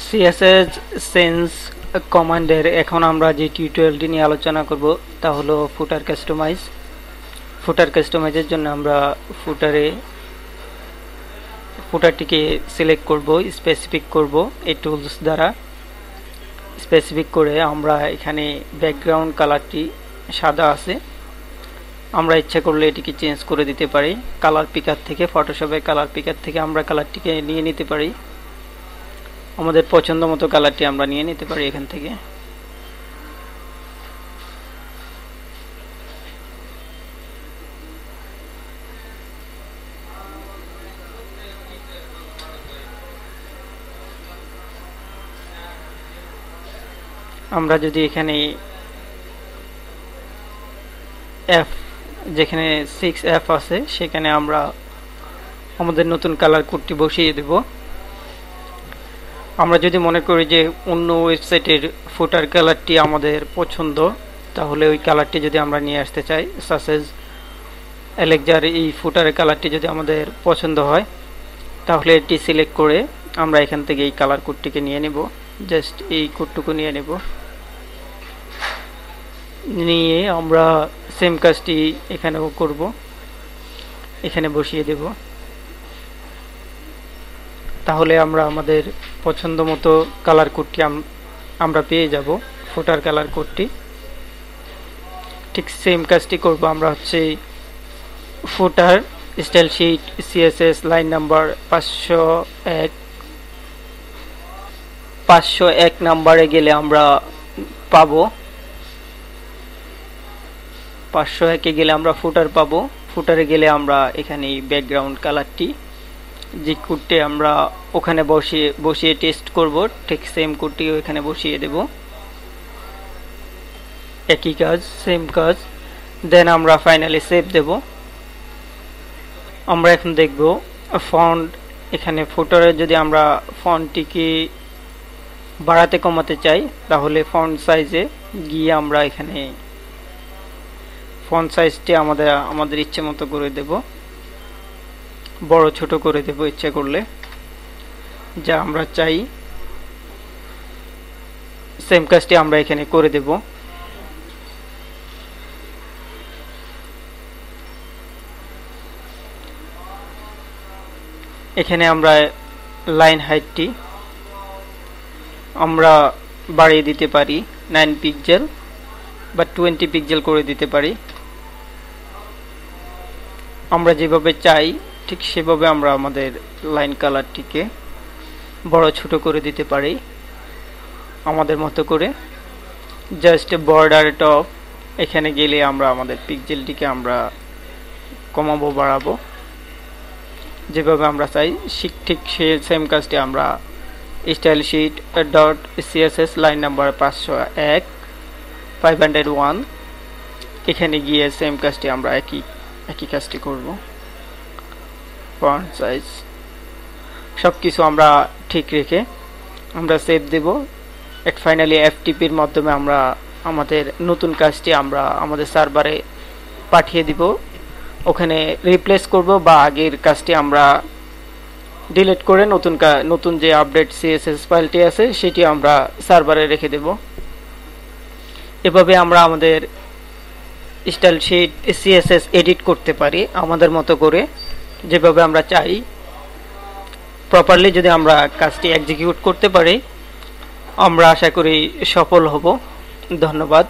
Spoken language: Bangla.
সিএসএস সেন্স কমান্ডের এখন আমরা যে টিউটোরিয়ালটি নিয়ে আলোচনা করব তা হলো ফুটার কাস্টমাইজ। ফুটার কাস্টমাইজের জন্য আমরা ফুটারটিকে সিলেক্ট করব, স্পেসিফিক করব এই টুলস দ্বারা। স্পেসিফিক করে আমরা এখানে ব্যাকগ্রাউন্ড কালারটি সাদা আছে, আমরা ইচ্ছা করলে এটিকে চেঞ্জ করে দিতে পারি। কালার পিকার থেকে, ফটোশপের কালার পিকার থেকে আমরা কালারটিকে নিয়ে নিতে পারি, আমাদের পছন্দ মতো কালারটি আমরা নিয়ে নিতে পারি এখান থেকে। আমরা যদি এখানে যেখানে 6F আছে সেখানে আমরা আমাদের নতুন কালার কোডটি বসিয়ে দেব। আমরা যদি মনে করি যে অন্য ওয়েবসাইটের ফুটার কালারটি আমাদের পছন্দ, তাহলে ওই কালারটি যদি আমরা নিয়ে আসতে চাই, সাসেজ অ্যালেক্সার এই ফুটারের কালারটি যদি আমাদের পছন্দ হয়, তাহলে এটি সিলেক্ট করে আমরা এখান থেকে এই কালার কোডটিকে নিয়ে নেব। জাস্ট এই কোডটুকু নিয়ে নেব, নিয়ে আমরা সেম কাজটি এখানেও করব, এখানে বসিয়ে দেব। তাহলে আমরা আমাদের পছন্দ মতো কালার কোডটি আমরা পেয়ে যাব, ফুটার কালার কোডটি। ঠিক সেম কাজটি করব আমরা footer style sheet CSS line number 501 নাম্বারে গেলে আমরা পাবো, 501-এ গেলে আমরা ফুটার পাবো। ফুটারে গেলে আমরা এখানে ব্যাকগ্রাউন্ড কালারটি যে কোডটি আমরা ওখানে বসিয়ে টেস্ট করব, ঠিক সেম কোডটি এখানে বসিয়ে দেব। একই কাজ, সেম কাজ। দেন আমরা ফাইনালি সেভ দেব। আমরা এখন দেখব ফন্ট। এখানে ফুটারে যদি আমরা ফন্টটিকে বাড়াতে কমাতে চাই, তাহলে ফন্ট সাইজে গিয়ে আমরা এখানে ফন্ট সাইজটি আমাদের ইচ্ছে মতো করে দেব, বড় ছোট করে দেব ইচ্ছে করলে, যা আমরা চাই। সেম কাজটি আমরা এখানে করে দেব। এখানে আমরা লাইন হাইটটি আমরা বাড়িয়ে দিতে পারি 9 পিক্সেল বা 20 পিক্সেল করে দিতে পারি। আমরা যেভাবে চাই ঠিক সেভাবে আমরা আমাদের লাইন কালারটিকে বড় ছোট করে দিতে পারি আমাদের মতো করে। জাস্ট বর্ডার টপ এখানে গেলে আমরা আমাদের পিক্সেলটিকে আমরা কমাবো বাড়াবো যেভাবে আমরা চাই। ঠিক সেম কাজটি আমরা style sheet dot CSS line number 501 এখানে গিয়ে সেম কাজটি আমরা একই কাজটি করব। ফন্ট সাইজ সবকিছু আমরা ঠিক রেখে আমরা সেভ দেব। ফাইনালি এফটিপির মাধ্যমে আমরা আমাদের নতুন কাজটি আমরা আমাদের সার্ভারে পাঠিয়ে দিব, ওখানে রিপ্লেস করব বা আগের কাজটি আমরা ডিলিট করে নতুন যে আপডেট সিএসএস ফাইলটি আছে সেটি আমরা সার্ভারে রেখে দেব। এভাবে আমরা আমাদের স্টাইল শিট সিএসএস এডিট করতে পারি আমাদের মতো করে, যেভাবে আমরা চাই। প্রপারলি যদি আমরা কাজটি এক্সিকিউট করতে পারি, আমরা আশা করি সফল হব। ধন্যবাদ।